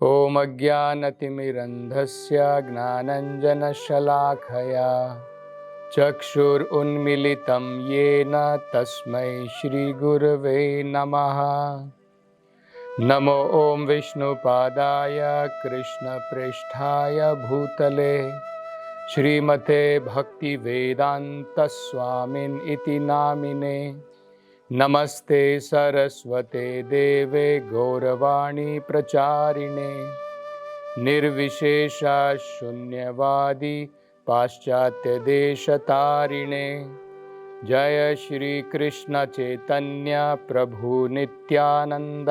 ॐ अज्ञानतिमिरन्धस्य ज्ञानञ्जनशलाखया चक्षुरुन्मीलितं येन तस्मै श्रीगुरवे नमः। नमो ॐ विष्णुपादाय कृष्णप्रेष्ठाय भूतले श्रीमते भक्तिवेदान्तस्वामिन् इति नामिने। नमस्ते सरस्वते देवे गौरवाणी प्रचारिणे निर्विशेषा शून्यवादी पाश्चात्य देशतारिणे। जय श्री कृष्ण चैतन्य प्रभु नित्यानंद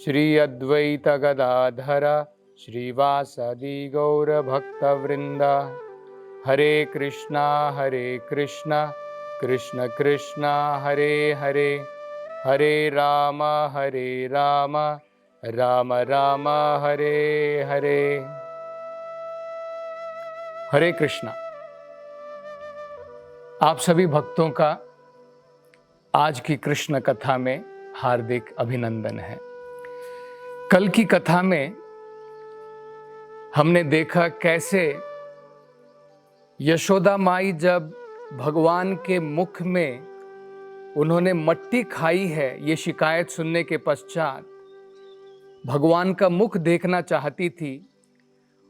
श्री अद्वैत गदाधर श्रीवासदि गौर भक्तवृंद। हरे कृष्णा कृष्ण कृष्ण हरे हरे, हरे राम राम राम हरे हरे। हरे कृष्णा। आप सभी भक्तों का आज की कृष्ण कथा में हार्दिक अभिनंदन है। कल की कथा में हमने देखा कैसे यशोदा माई जब भगवान के मुख में उन्होंने मट्टी खाई है, ये शिकायत सुनने के पश्चात भगवान का मुख देखना चाहती थी,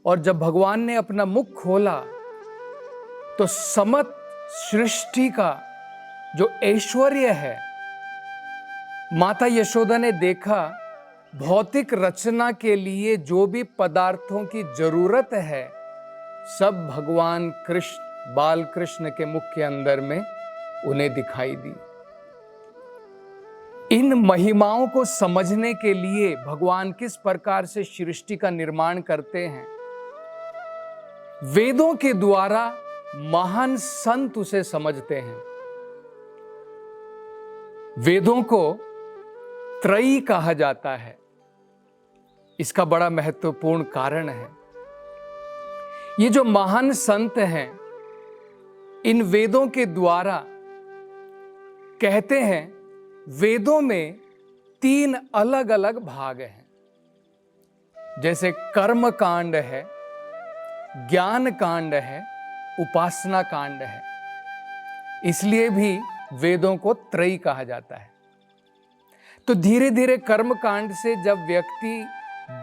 और जब भगवान ने अपना मुख खोला तो समस्त सृष्टि का जो ऐश्वर्य है माता यशोदा ने देखा। भौतिक रचना के लिए जो भी पदार्थों की जरूरत है सब भगवान कृष्ण बाल कृष्ण के मुख के अंदर में उन्हें दिखाई दी। इन महिमाओं को समझने के लिए भगवान किस प्रकार से सृष्टि का निर्माण करते हैं, वेदों के द्वारा महान संत उसे समझते हैं। वेदों को त्रयी कहा जाता है, इसका बड़ा महत्वपूर्ण कारण है। ये जो महान संत हैं इन वेदों के द्वारा कहते हैं, वेदों में 3 अलग अलग भाग हैं। जैसे कर्म कांड है, ज्ञान कांड है, उपासना कांड है, इसलिए भी वेदों को त्रयी कहा जाता है। तो धीरे धीरे कर्म कांड से जब व्यक्ति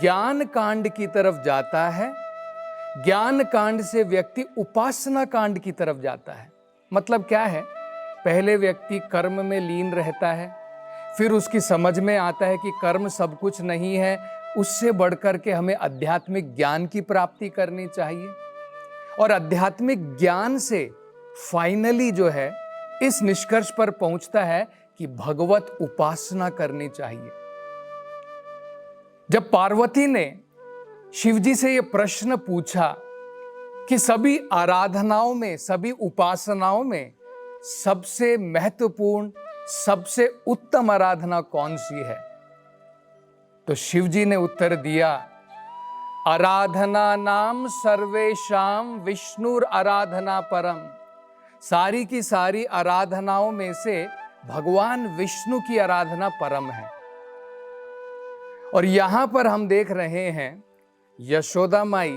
ज्ञान कांड की तरफ जाता है, ज्ञान कांड से व्यक्ति उपासना कांड की तरफ जाता है। मतलब क्या है, पहले व्यक्ति कर्म में लीन रहता है, फिर उसकी समझ में आता है कि कर्म सब कुछ नहीं है, उससे बढ़कर के हमें आध्यात्मिक ज्ञान की प्राप्ति करनी चाहिए। और आध्यात्मिक ज्ञान से फाइनली जो है इस निष्कर्ष पर पहुंचता है कि भगवत उपासना करनी चाहिए। जब पार्वती ने शिवजी से यह प्रश्न पूछा कि सभी आराधनाओं में, सभी उपासनाओं में सबसे महत्वपूर्ण, सबसे उत्तम आराधना कौन सी है, तो शिवजी ने उत्तर दिया, आराधना नाम सर्वेशाम विष्णुर आराधना परम। सारी की सारी आराधनाओं में से भगवान विष्णु की आराधना परम है। और यहां पर हम देख रहे हैं यशोदा माई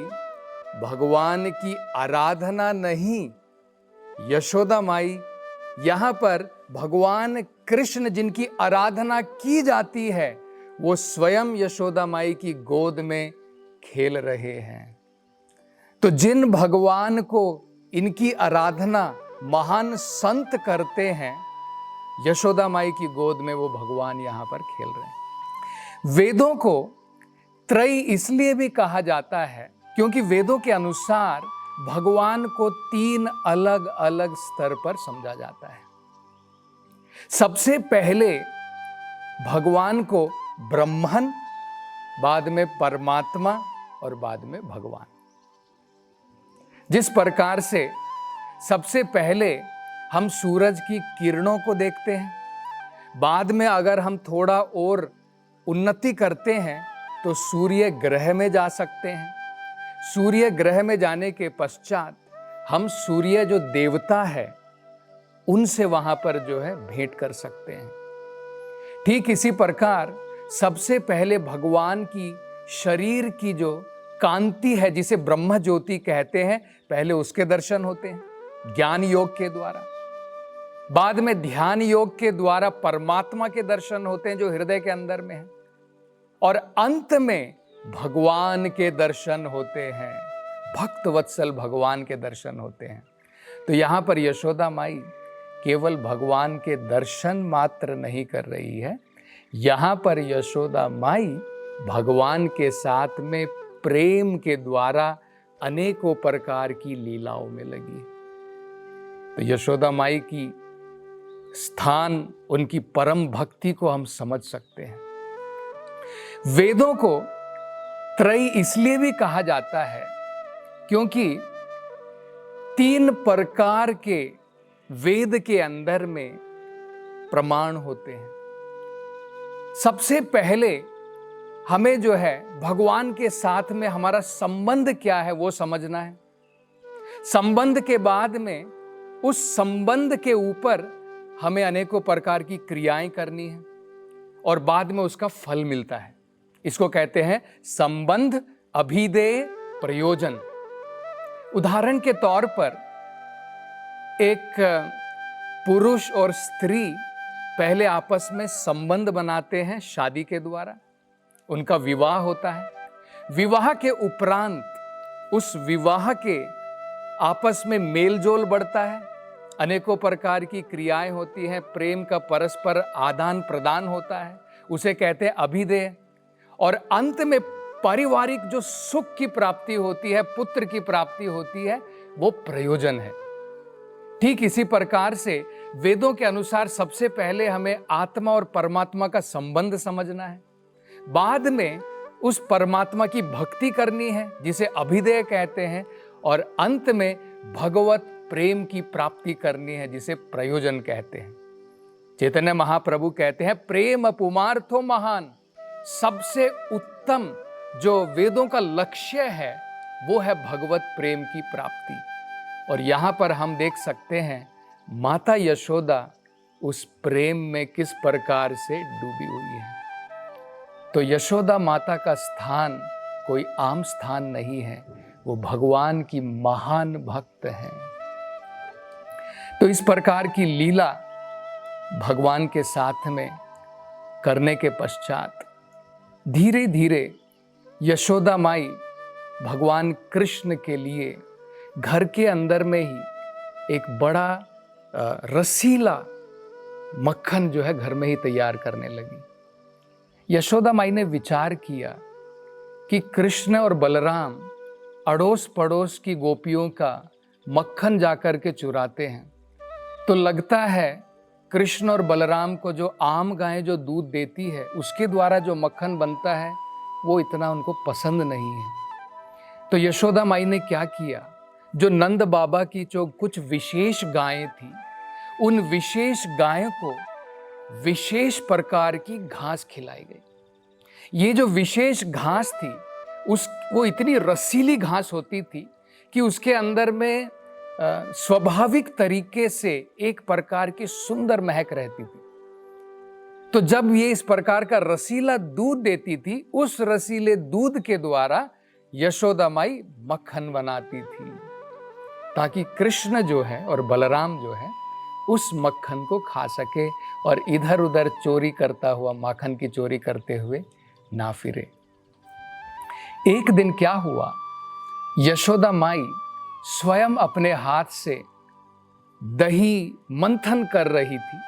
भगवान की आराधना नहीं, यशोदा माई यहां पर भगवान कृष्ण जिनकी आराधना की जाती है वो स्वयं यशोदा माई की गोद में खेल रहे हैं। तो जिन भगवान को इनकी आराधना महान संत करते हैं, यशोदा माई की गोद में वो भगवान यहां पर खेल रहे हैं। वेदों को त्रयी इसलिए भी कहा जाता है क्योंकि वेदों के अनुसार भगवान को 3 अलग अलग स्तर पर समझा जाता है। सबसे पहले भगवान को ब्रह्मन, बाद में परमात्मा और बाद में भगवान। जिस प्रकार से सबसे पहले हम सूरज की किरणों को देखते हैं, बाद में अगर हम थोड़ा और उन्नति करते हैं तो सूर्य ग्रह में जा सकते हैं। सूर्य ग्रह में जाने के पश्चात हम सूर्य जो देवता है उनसे वहां पर जो है भेंट कर सकते हैं। ठीक इसी प्रकार सबसे पहले भगवान की शरीर की जो कांति है, जिसे ब्रह्म ज्योति कहते हैं, पहले उसके दर्शन होते हैं ज्ञान योग के द्वारा। बाद में ध्यान योग के द्वारा परमात्मा के दर्शन होते हैं जो हृदय के अंदर में है, और अंत में भगवान के दर्शन होते हैं, भक्त वत्सल भगवान के दर्शन होते हैं। तो यहां पर यशोदा माई केवल भगवान के दर्शन मात्र नहीं कर रही है, यहां पर यशोदा माई भगवान के साथ में प्रेम के द्वारा अनेकों प्रकार की लीलाओं में लगी। तो यशोदा माई की स्थान, उनकी परम भक्ति को हम समझ सकते हैं। वेदों को त्रयी इसलिए भी कहा जाता है क्योंकि 3 प्रकार के वेद के अंदर में प्रमाण होते हैं। सबसे पहले हमें जो है भगवान के साथ में हमारा संबंध क्या है वो समझना है। संबंध के बाद में उस संबंध के ऊपर हमें अनेकों प्रकार की क्रियाएं करनी है और बाद में उसका फल मिलता है। इसको कहते हैं संबंध अभिधेय प्रयोजन। उदाहरण के तौर पर एक पुरुष और स्त्री पहले आपस में संबंध बनाते हैं शादी के द्वारा, उनका विवाह होता है। विवाह के उपरांत उस विवाह के आपस में मेलजोल बढ़ता है, अनेकों प्रकार की क्रियाएं होती हैं, प्रेम का परस्पर आदान प्रदान होता है, उसे कहते हैं अभिधेय। और अंत में पारिवारिक जो सुख की प्राप्ति होती है, पुत्र की प्राप्ति होती है, वो प्रयोजन है। ठीक इसी प्रकार से वेदों के अनुसार सबसे पहले हमें आत्मा और परमात्मा का संबंध समझना है, बाद में उस परमात्मा की भक्ति करनी है जिसे अभिधेय कहते हैं, और अंत में भगवत प्रेम की प्राप्ति करनी है जिसे प्रयोजन कहते हैं। चैतन्य महाप्रभु कहते हैं प्रेम पुमार्थो महान, सबसे उत्तम जो वेदों का लक्ष्य है वो है भगवत प्रेम की प्राप्ति। और यहां पर हम देख सकते हैं माता यशोदा उस प्रेम में किस प्रकार से डूबी हुई है। तो यशोदा माता का स्थान कोई आम स्थान नहीं है, वो भगवान की महान भक्त है। तो इस प्रकार की लीला भगवान के साथ में करने के पश्चात धीरे धीरे यशोदा माई भगवान कृष्ण के लिए घर के अंदर में ही एक बड़ा रसीला मक्खन जो है घर में ही तैयार करने लगी। यशोदा माई ने विचार किया कि कृष्ण और बलराम अड़ोस पड़ोस की गोपियों का मक्खन जाकर के चुराते हैं, तो लगता है कृष्ण और बलराम को जो आम गाय जो दूध देती है उसके द्वारा जो मक्खन बनता है वो इतना उनको पसंद नहीं है। तो यशोदा माई ने क्या किया, जो नंद बाबा की जो कुछ विशेष गायें थी, उन विशेष गायों को विशेष प्रकार की घास खिलाई गई। ये जो विशेष घास थी वो इतनी रसीली घास होती थी कि उसके अंदर में स्वाभाविक तरीके से एक प्रकार की सुंदर महक रहती थी। तो जब ये इस प्रकार का रसीला दूध देती थी, उस रसीले दूध के द्वारा यशोदा माई मक्खन बनाती थी ताकि कृष्ण जो है और बलराम जो है उस मक्खन को खा सके और इधर उधर चोरी करता हुआ, माखन की चोरी करते हुए ना फिरे। एक दिन क्या हुआ, यशोदा माई स्वयं अपने हाथ से दही मंथन कर रही थी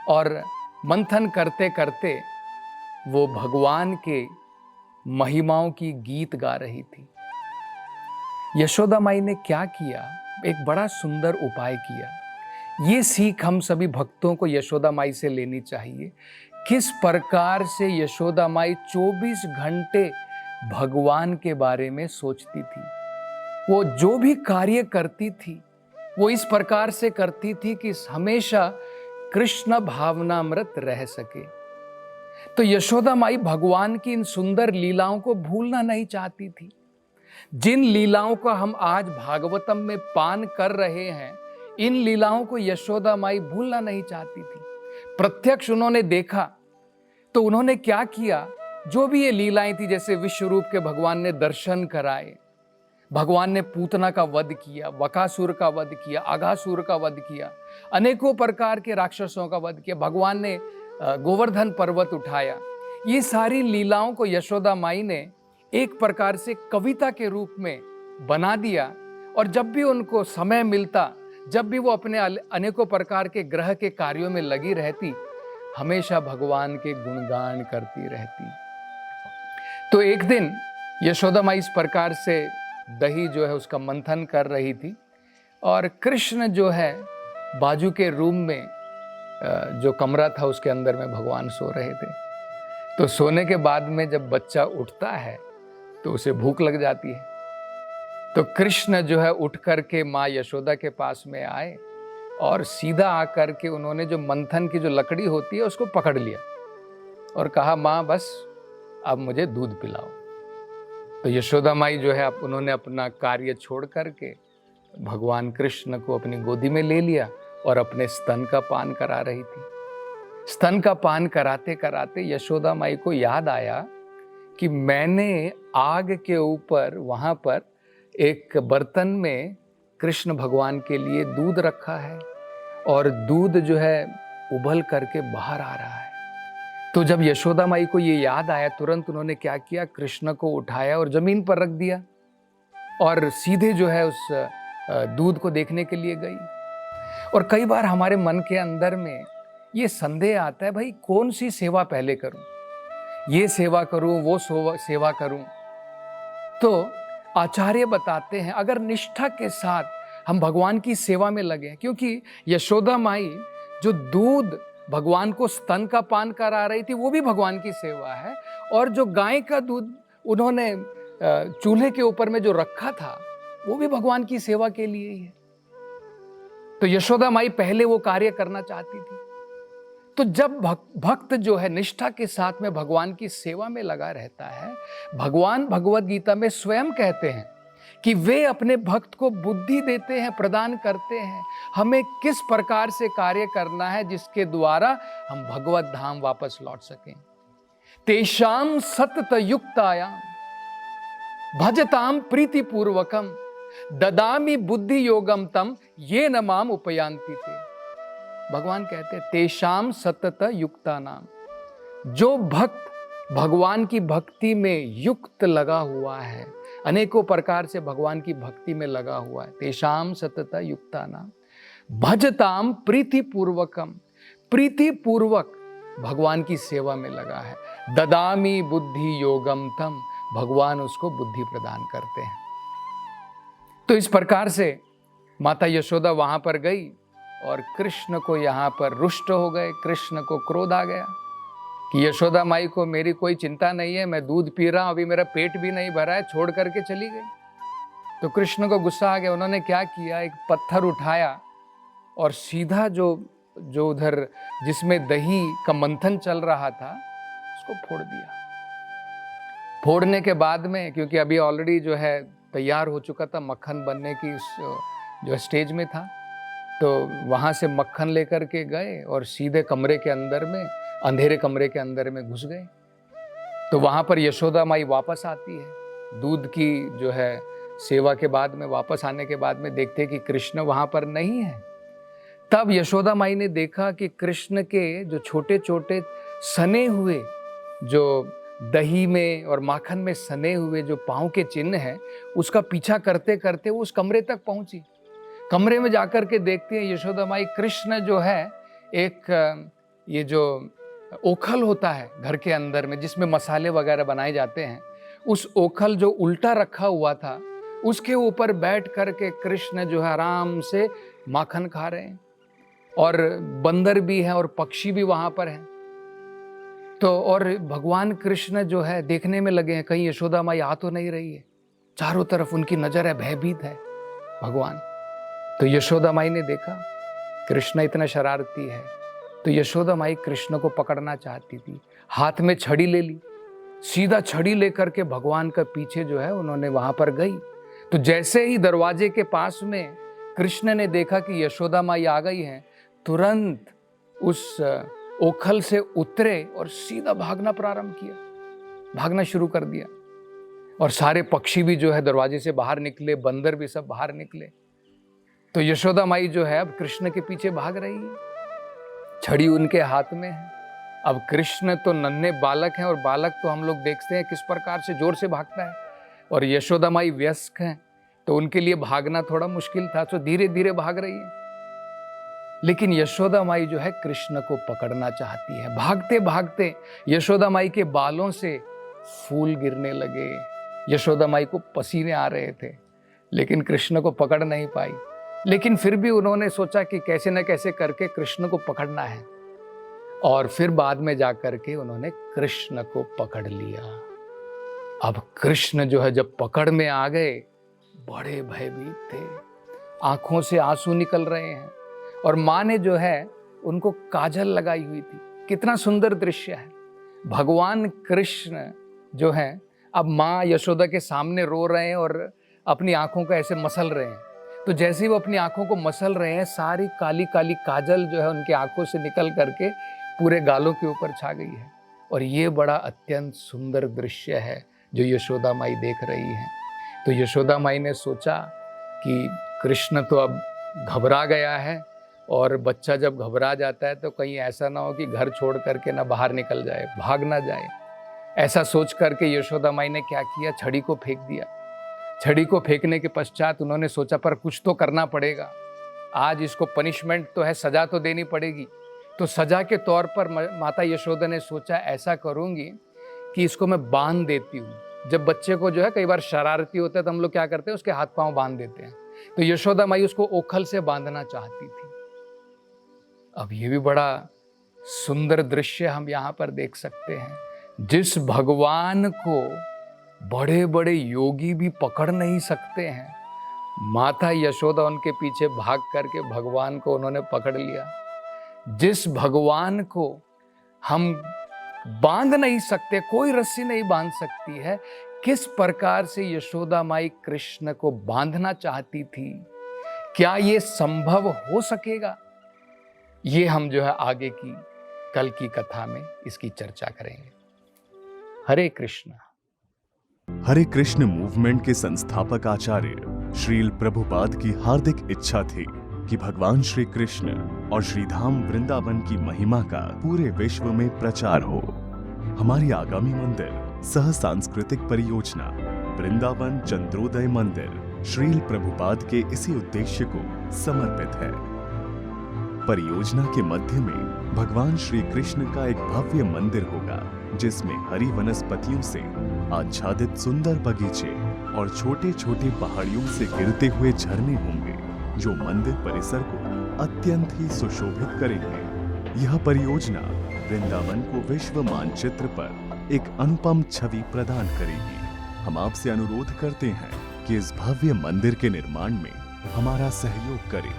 और मंथन करते करते वो भगवान के महिमाओं की गीत गा रही थी। यशोदा माई ने क्या किया, एक बड़ा सुंदर उपाय किया। ये सीख हम सभी भक्तों को यशोदा माई से लेनी चाहिए। किस प्रकार से यशोदा माई 24 घंटे भगवान के बारे में सोचती थी। वो जो भी कार्य करती थी वो इस प्रकार से करती थी कि हमेशा कृष्ण भावनामृत रह सके। तो यशोदा माई भगवान की इन सुंदर लीलाओं को भूलना नहीं चाहती थी। जिन लीलाओं का हम आज भागवतम में पान कर रहे हैं, इन लीलाओं को यशोदा माई भूलना नहीं चाहती थी। प्रत्यक्ष उन्होंने देखा तो उन्होंने क्या किया जो भी ये लीलाएं थी, जैसे विश्व रूप के भगवान ने दर्शन कराए, भगवान ने पूतना का वध किया, बकासुर का वध किया, अघासुर का वध किया, अनेकों प्रकार के राक्षसों का वध किया, भगवान ने गोवर्धन पर्वत उठाया। ये सारी लीलाओं को यशोदा माई ने एक प्रकार से कविता के रूप में बना दिया, और जब भी उनको समय मिलता, जब भी वो अपने अनेकों प्रकार के ग्रह के कार्यों में लगी रहती, हमेशा भगवान के गुणगान करती रहती। तो एक दिन यशोदा माई इस प्रकार से दही जो है उसका मंथन कर रही थी, और कृष्ण जो है बाजू के रूम में जो कमरा था उसके अंदर में भगवान सो रहे थे। तो सोने के बाद में जब बच्चा उठता है तो उसे भूख लग जाती है। तो कृष्ण जो है उठ करके माँ यशोदा के पास में आए, और सीधा आकर के उन्होंने जो मंथन की जो लकड़ी होती है उसको पकड़ लिया और कहा, माँ बस अब मुझे दूध पिलाओ। तो यशोदा माई जो है उन्होंने अपना कार्य छोड़ करके भगवान कृष्ण को अपनी गोदी में ले लिया और अपने स्तन का पान करा रही थी। स्तन का पान कराते कराते यशोदा माई को याद आया कि मैंने आग के ऊपर वहां पर एक बर्तन में कृष्ण भगवान के लिए दूध रखा है, और दूध जो है उबल करके बाहर आ रहा है। तो जब यशोदा माई को ये याद आया, तुरंत उन्होंने क्या किया, कृष्ण को उठाया और जमीन पर रख दिया, और सीधे जो है उस दूध को देखने के लिए गई। और कई बार हमारे मन के अंदर में ये संदेह आता है, भाई कौन सी सेवा पहले करूं, ये सेवा करूं, वो सेवा करूं। तो आचार्य बताते हैं, अगर निष्ठा के साथ हम भगवान की सेवा में लगे, क्योंकि यशोदा माई जो दूध भगवान को स्तन का पान करा रही थी वो भी भगवान की सेवा है, और जो गाय का दूध उन्होंने चूल्हे के ऊपर में जो रखा था वो भी भगवान की सेवा के लिए ही है। तो यशोदा माई पहले वो कार्य करना चाहती थी। तो जब भक्त जो है निष्ठा के साथ में भगवान की सेवा में लगा रहता है, भगवान भगवद गीता में स्वयं कहते हैं कि वे अपने भक्त को बुद्धि देते हैं, प्रदान करते हैं, हमें किस प्रकार से कार्य करना है जिसके द्वारा हम भगवत धाम वापस लौट सकें। तेषाम सतत युक्तायाम भजताम प्रीति पूर्वकम ददामि बुद्धि योगम तम ये न माम उपयांति ते। भगवान कहते हैं तेषाम सतत युक्ता नाम, जो भक्त भगवान की भक्ति में युक्त लगा हुआ है, अनेकों प्रकार से भगवान की भक्ति में लगा हुआ है, तेषाम सतत युक्ता नाम भजताम प्रीति पूर्वकम, प्रीति पूर्वक भगवान की सेवा में लगा है, ददामि बुद्धि योगम तम, भगवान उसको बुद्धि प्रदान करते हैं। तो इस प्रकार से माता यशोदा वहां पर गई और कृष्ण को यहाँ पर रुष्ट हो गए, कृष्ण को क्रोध आ गया कि यशोदा माई को मेरी कोई चिंता नहीं है, मैं दूध पी रहा हूं, अभी मेरा पेट भी नहीं भरा है, छोड़ करके चली गई। तो कृष्ण को गुस्सा आ गया। उन्होंने क्या किया, एक पत्थर उठाया और सीधा जो उधर जिसमें दही का मंथन चल रहा था उसको फोड़ दिया। फोड़ने के बाद में, क्योंकि अभी ऑलरेडी जो है तैयार हो चुका था, मक्खन बनने की जो स्टेज में था, तो वहाँ से मक्खन लेकर के गए और सीधे कमरे के अंदर में, अंधेरे कमरे के अंदर में घुस गए। तो वहाँ पर यशोदा माई वापस आती है, दूध की जो है सेवा के बाद में वापस आने के बाद में देखते कि कृष्ण वहाँ पर नहीं है। तब यशोदा माई ने देखा कि कृष्ण के जो छोटे छोटे सने हुए, जो दही में और माखन में सने हुए जो पाँव के चिन्ह हैं, उसका पीछा करते करते वो उस कमरे तक पहुंची। कमरे में जाकर के देखते हैं यशोदा माई, कृष्ण जो है एक ये जो ओखल होता है घर के अंदर में जिसमें मसाले वगैरह बनाए जाते हैं, उस ओखल जो उल्टा रखा हुआ था उसके ऊपर बैठ करके कृष्ण जो है आराम से माखन खा रहे हैं, और बंदर भी हैं और पक्षी भी वहां पर हैं। तो और भगवान कृष्ण जो है देखने में लगे हैं कहीं यशोदा माई आ तो नहीं रही है, चारों तरफ उनकी नजर है, भयभीत है भगवान। तो यशोदा माई ने देखा कृष्ण इतना शरारती है, तो यशोदा माई कृष्ण को पकड़ना चाहती थी, हाथ में छड़ी ले ली, सीधा छड़ी लेकर के भगवान का पीछे जो है उन्होंने वहां पर गई। तो जैसे ही दरवाजे के पास में कृष्ण ने देखा कि यशोदा माई आ गई हैं, तुरंत उस ओखल से उतरे और सीधा भागना प्रारंभ किया। भागना शुरू कर दिया। और सारे पक्षी भी जो है दरवाजे से बाहर निकले, बंदर भी सब बाहर निकले। तो यशोदा माई जो है अब कृष्ण के पीछे भाग रही है, छड़ी उनके हाथ में है। अब कृष्ण तो नन्हे बालक हैं, और बालक तो हम लोग देखते हैं किस प्रकार से जोर से भागता है, और यशोदा माई वयस्क हैं, तो उनके लिए भागना थोड़ा मुश्किल था, तो धीरे धीरे भाग रही है। लेकिन यशोदा माई जो है कृष्ण को पकड़ना चाहती है। भागते भागते यशोदा माई के बालों से फूल गिरने लगे, यशोदा माई को पसीने आ रहे थे, लेकिन कृष्ण को पकड़ नहीं पाई। लेकिन फिर भी उन्होंने सोचा कि कैसे न कैसे करके कृष्ण को पकड़ना है, और फिर बाद में जाकर के उन्होंने कृष्ण को पकड़ लिया। अब कृष्ण जो है जब पकड़ में आ गए, बड़े भयभीत थे, आंखों से आंसू निकल रहे हैं, और माँ ने जो है उनको काजल लगाई हुई थी। कितना सुंदर दृश्य है। भगवान कृष्ण जो है अब माँ यशोदा के सामने रो रहे हैं और अपनी आंखों को ऐसे मसल रहे हैं। तो जैसे ही वो अपनी आंखों को मसल रहे हैं, सारी काली काली काजल जो है उनकी आंखों से निकल करके पूरे गालों के ऊपर छा गई है। और ये बड़ा अत्यंत सुंदर दृश्य है जो यशोदा माई देख रही है। तो यशोदा माई ने सोचा कि कृष्ण तो अब घबरा गया है, और बच्चा जब घबरा जाता है तो कहीं ऐसा ना हो कि घर छोड़ करके ना बाहर निकल जाए, भाग ना जाए। ऐसा सोच करके यशोदा माई ने क्या किया, छड़ी को फेंक दिया। छड़ी को फेंकने के पश्चात उन्होंने सोचा पर कुछ तो करना पड़ेगा, आज इसको पनिशमेंट तो है, सजा तो देनी पड़ेगी। तो सजा के तौर पर माता यशोदा ने सोचा ऐसा करूंगी कि इसको मैं बांध देती हूँ। जब बच्चे को जो है कई बार शरारती होता है तो हम लोग क्या करते हैं, उसके हाथ पांव बांध देते हैं। तो यशोदा माई उसको ओखल से बांधना चाहती थी। अब ये भी बड़ा सुंदर दृश्य हम यहाँ पर देख सकते हैं। जिस भगवान को बड़े बड़े योगी भी पकड़ नहीं सकते हैं, माता यशोदा उनके पीछे भाग करके भगवान को उन्होंने पकड़ लिया। जिस भगवान को हम बांध नहीं सकते, कोई रस्सी नहीं बांध सकती है, किस प्रकार से यशोदा माई कृष्ण को बांधना चाहती थी। क्या ये संभव हो सकेगा? ये हम जो है आगे की कल की कथा में इसकी चर्चा करेंगे। हरे कृष्ण। हरे कृष्ण मूवमेंट के संस्थापक आचार्य श्रील प्रभुपाद की हार्दिक इच्छा थी कि भगवान श्री कृष्ण और श्रीधाम वृंदावन की महिमा का पूरे विश्व में प्रचार हो। हमारी आगामी मंदिर सह सांस्कृतिक परियोजना वृंदावन चंद्रोदय मंदिर श्रील प्रभुपाद के इसी उद्देश्य को समर्पित है। परियोजना के मध्य में भगवान श्री कृष्ण का एक भव्य मंदिर होगा, जिसमें हरी वनस्पतियों से आच्छादित सुंदर बगीचे और छोटे छोटे पहाड़ियों से गिरते हुए झरने होंगे, जो मंदिर परिसर को अत्यंत ही सुशोभित करेंगे। यह परियोजना वृंदावन को विश्व मानचित्र पर एक अनुपम छवि प्रदान करेगी। हम आपसे अनुरोध करते हैं कि इस भव्य मंदिर के निर्माण में हमारा सहयोग करें।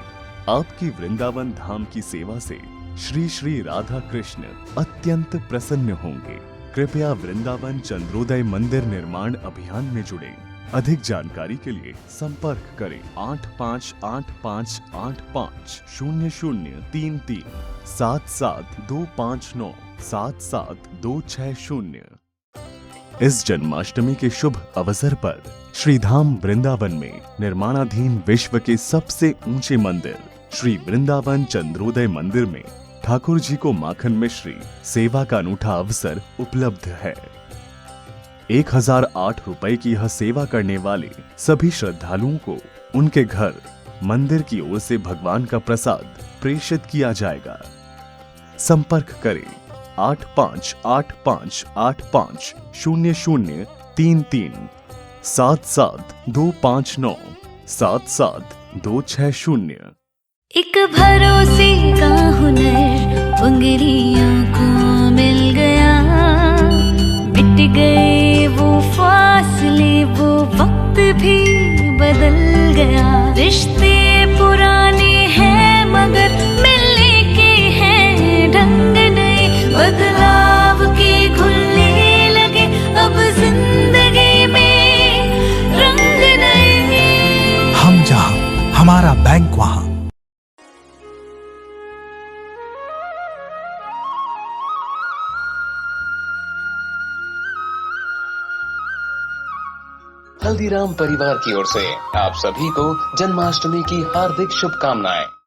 आपकी वृंदावन धाम की सेवा से श्री श्री राधा कृष्ण अत्यंत प्रसन्न होंगे। कृपया वृंदावन चंद्रोदय मंदिर निर्माण अभियान में जुड़ें। अधिक जानकारी के लिए संपर्क करें 8585850033 77259 77260। इस जन्माष्टमी के शुभ अवसर पर श्रीधाम वृंदावन में निर्माणाधीन विश्व के सबसे ऊंचे मंदिर श्री वृंदावन चंद्रोदय मंदिर में ठाकुर जी को माखन मिश्री सेवा का अनूठा अवसर उपलब्ध है। 1008 रुपए की यह सेवा करने वाले सभी श्रद्धालुओं को उनके घर मंदिर की ओर से भगवान का प्रसाद प्रेषित किया जाएगा। संपर्क करें 8585850033 77259 77260। एक भरोसे का हुनर उंगलियों को मिल गया, मिट गए वो फासले, वो वक्त भी बदल गया। रिश्ते पुराने हैं मगर मिलने के हैं ढंग नए, बदलाव के घुलने लगे अब जिंदगी में रंग नए। हम जहां हमारा बैंक वहां। हल्दीराम परिवार की ओर से आप सभी को जन्माष्टमी की हार्दिक शुभकामनाएं।